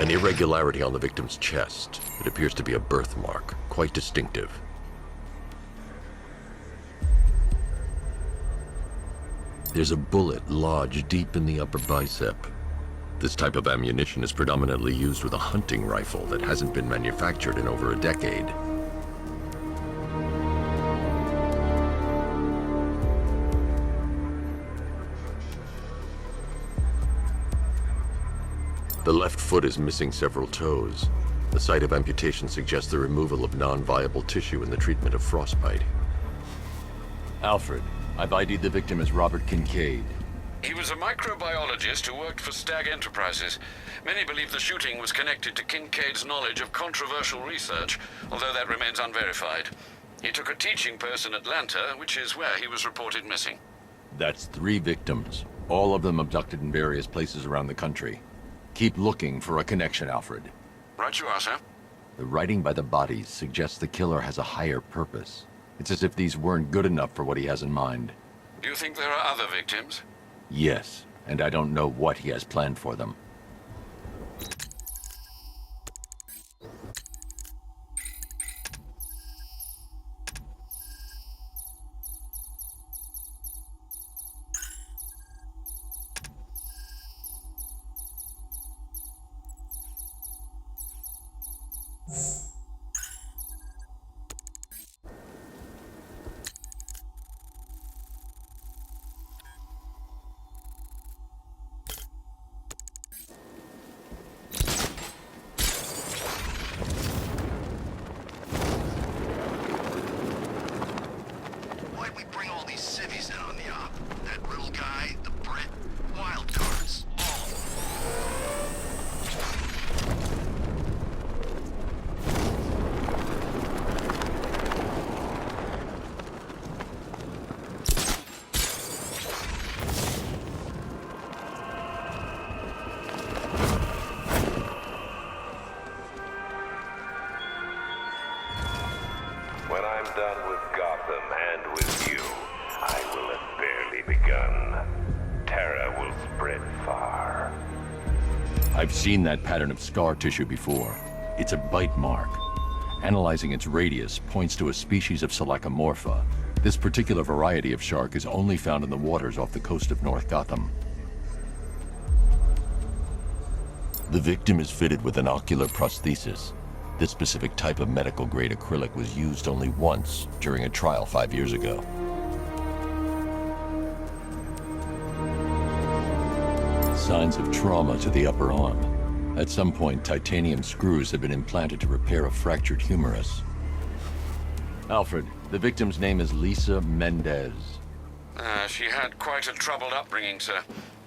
An irregularity on the victim's chest. It appears to be a birthmark, quite distinctive. There's a bullet lodged deep in the upper bicep. This type of ammunition is predominantly used with a hunting rifle that hasn't been manufactured in over a decade. The left foot is missing several toes. The site of amputation suggests the removal of non-viable tissue in the treatment of frostbite. Alfred, I've ID'd the victim as Robert Kincaid. He was a microbiologist who worked for Stag Enterprises. Many believe the shooting was connected to Kincaid's knowledge of controversial research, although that remains unverified. He took a teaching post in Atlanta, which is where he was reported missing. That's 3 victims, all of them abducted in various places around the country. Keep looking for a connection, Alfred. Right you are, sir. The writing by the bodies suggests the killer has a higher purpose. It's as if these weren't good enough for what he has in mind. Do you think there are other victims? Yes, and I don't know what he has planned for them. Why'd we bring all these civvies in on the op? That little guy, the Brit, wild cards, all of them. When I'm done with Gotham and with you, I will have barely begun. Terror will spread far. I've seen that pattern of scar tissue before. It's a bite mark. Analyzing its radius points to a species of Selachomorpha. This particular variety of shark is only found in the waters off the coast of North Gotham. The victim is fitted with an ocular prosthesis. This specific type of medical-grade acrylic was used only once during a trial 5 years ago. Signs of trauma to the upper arm. At some point, titanium screws have been implanted to repair a fractured humerus. Alfred, the victim's name is Lisa Mendez. She had quite a troubled upbringing, sir.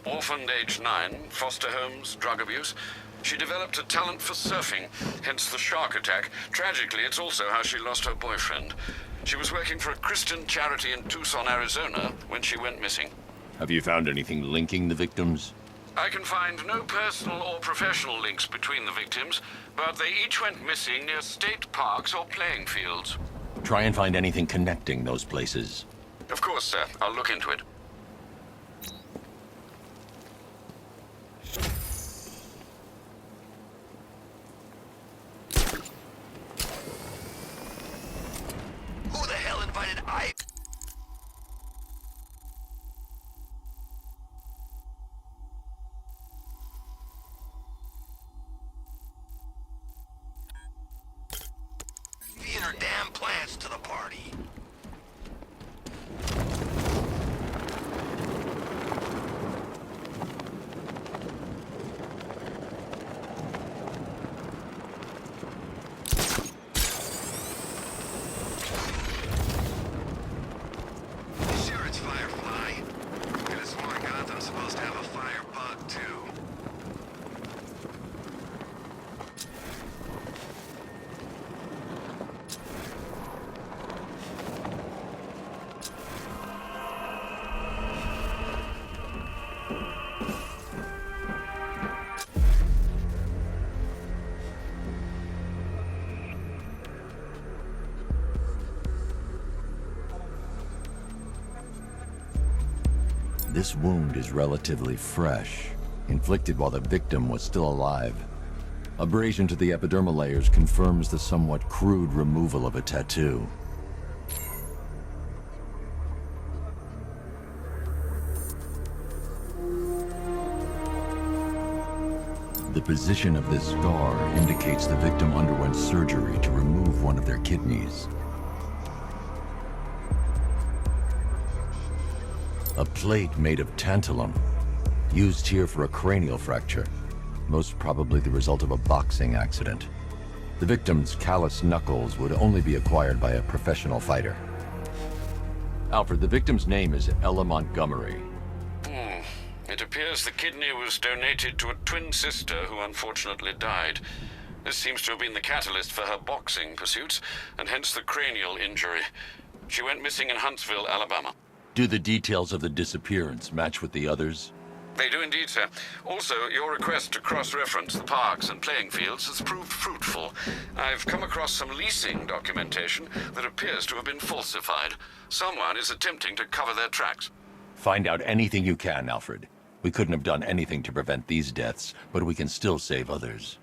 Orphaned age 9, foster homes, drug abuse. She developed a talent for surfing, hence the shark attack. Tragically, it's also how she lost her boyfriend. She was working for a Christian charity in Tucson, Arizona, when she went missing. Have you found anything linking the victims? I can find no personal or professional links between the victims, but they each went missing near state parks or playing fields. Try and find anything connecting those places. Of course, sir. I'll look into it. Who the hell invited I? And her damn plans to the party. Sure, it's Firefly. Could have sworn Gotham's supposed to have a firebug too. This wound is relatively fresh, inflicted while the victim was still alive. Abrasion to the epidermal layers confirms the somewhat crude removal of a tattoo. The position of this scar indicates the victim underwent surgery to remove one of their kidneys. A plate made of tantalum, used here for a cranial fracture, most probably the result of a boxing accident. The victim's callous knuckles would only be acquired by a professional fighter. Alfred, the victim's name is Ella Montgomery. It appears the kidney was donated to a twin sister who unfortunately died. This seems to have been the catalyst for her boxing pursuits, and hence the cranial injury. She went missing in Huntsville, Alabama. Do the details of the disappearance match with the others? They do indeed, sir. Also, your request to cross-reference the parks and playing fields has proved fruitful. I've come across some leasing documentation that appears to have been falsified. Someone is attempting to cover their tracks. Find out anything you can, Alfred. We couldn't have done anything to prevent these deaths, but we can still save others.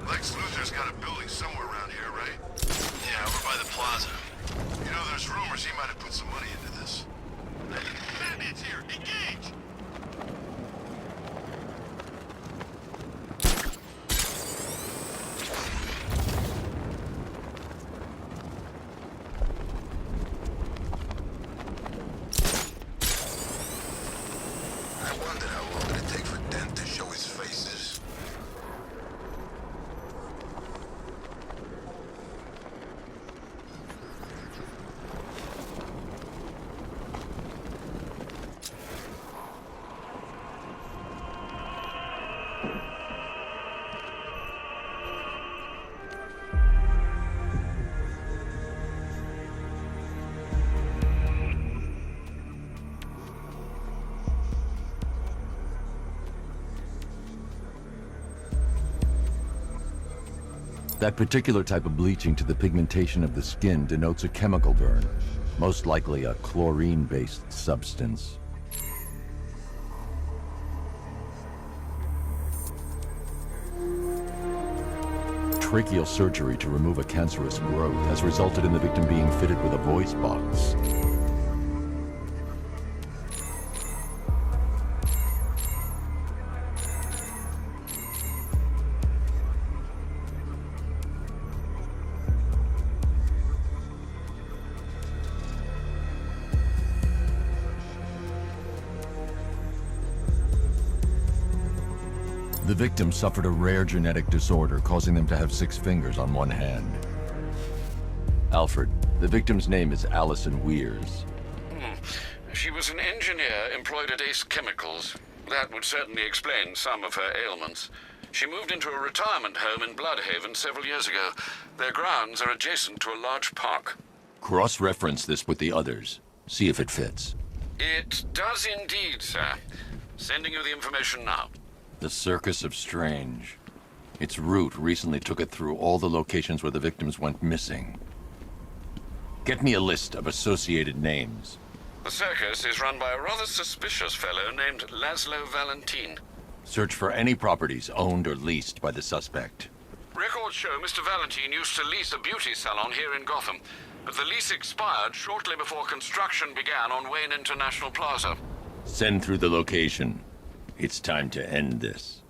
Lex Luthor's got a building somewhere around here, right? Yeah, over by the plaza. You know, there's rumors he might have put some money into this. Batman's here! Engage! I wonder how long it'd take for Dent to show his faces. That particular type of bleaching to the pigmentation of the skin denotes a chemical burn, most likely a chlorine-based substance. Tracheal surgery to remove a cancerous growth has resulted in the victim being fitted with a voice box. The victim suffered a rare genetic disorder, causing them to have 6 fingers on one hand. Alfred, the victim's name is Allison Weirs. She was an engineer employed at Ace Chemicals. That would certainly explain some of her ailments. She moved into a retirement home in Bloodhaven several years ago. Their grounds are adjacent to a large park. Cross-reference this with the others. See if it fits. It does indeed, sir. Sending you the information now. The Circus of Strange. Its route recently took it through all the locations where the victims went missing. Get me a list of associated names. The circus is run by a rather suspicious fellow named Laszlo Valentin. Search for any properties owned or leased by the suspect. Records show Mr. Valentin used to lease a beauty salon here in Gotham, but the lease expired shortly before construction began on Wayne International Plaza. Send through the location. It's time to end this.